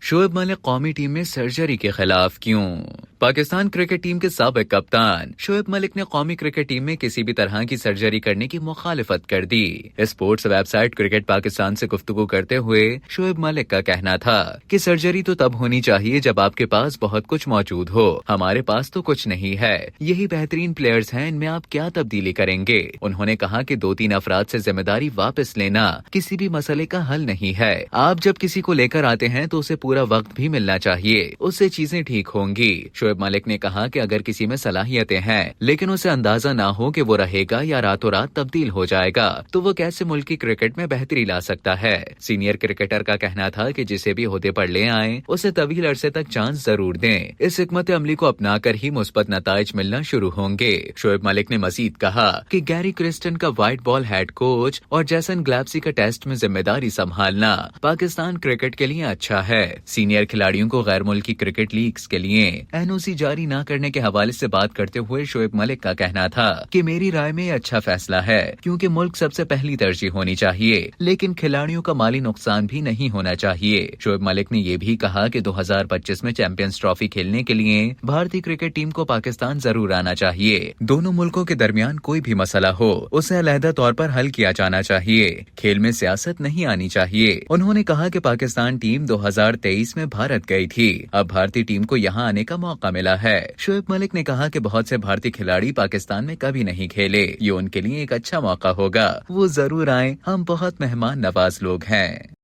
شعیب ملک قومی ٹیم میں سرجری کے خلاف کیوں؟ پاکستان کرکٹ ٹیم کے سابق کپتان شعیب ملک نے قومی کرکٹ ٹیم میں کسی بھی طرح کی سرجری کرنے کی مخالفت کر دی۔ Sports website cricket Pakistan سے گفتگو کرتے ہوئے شعیب ملک کا کہنا تھا کہ سرجری تو تب ہونی چاہیے جب آپ کے پاس بہت کچھ موجود ہو، ہمارے پاس تو کچھ نہیں ہے، یہی بہترین پلیئرز ہیں، ان میں آپ کیا تبدیلی کریں گے؟ انہوں نے کہا کہ 2-3 افراد سے ذمہ داری واپس لینا کسی بھی مسئلے کا حل نہیں ہے۔ آپ جب کسی کو لے کر آتے ہیں تو اسے پورا وقت بھی ملنا چاہیے، اس سے چیزیں ٹھیک ہوں گی۔ شعیب ملک نے کہا کہ اگر کسی میں صلاحیتیں ہیں لیکن اسے اندازہ نہ ہو کہ وہ رہے گا یا راتوں رات تبدیل ہو جائے گا تو وہ کیسے ملکی کرکٹ میں بہتری لا سکتا ہے؟ سینئر کرکٹر کا کہنا تھا کہ جسے بھی عہدے پر لے آئیں اسے طویل عرصے تک چانس ضرور دیں، اس حکمت عملی کو اپنا کر ہی مثبت نتائج ملنا شروع ہوں گے۔ شعیب ملک نے مزید کہا کہ گیری کرسٹن کا وائٹ بال ہیڈ کوچ اور جیسن گلیپسی کا ٹیسٹ میں ذمہ داری سنبھالنا پاکستان کرکٹ کے لیے اچھا ہے۔ سینئر کھلاڑیوں کو غیر ملکی کرکٹ لیگز کے لیے NOC جاری نہ کرنے کے حوالے سے بات کرتے ہوئے شعیب ملک کا کہنا تھا کہ میری رائے میں یہ اچھا فیصلہ ہے کیونکہ ملک سب سے پہلی ترجیح ہونی چاہیے، لیکن کھلاڑیوں کا مالی نقصان بھی نہیں ہونا چاہیے۔ شعیب ملک نے یہ بھی کہا کہ 2025 میں چیمپئنز ٹرافی کھیلنے کے لیے بھارتی کرکٹ ٹیم کو پاکستان ضرور آنا چاہیے۔ دونوں ملکوں کے درمیان کوئی بھی مسئلہ ہو اسے علیحدہ طور پر حل کیا جانا چاہیے، کھیل میں سیاست نہیں آنی چاہیے۔ انہوں نے کہا کہ پاکستان ٹیم 2023 میں بھارت گئی تھی، اب بھارتی ٹیم کو یہاں آنے کا موقع ملا ہے۔ شعیب ملک نے کہا کہ بہت سے بھارتی کھلاڑی پاکستان میں کبھی نہیں کھیلے، یہ ان کے لیے ایک اچھا موقع ہوگا، وہ ضرور آئیں، ہم بہت مہمان نواز لوگ ہیں۔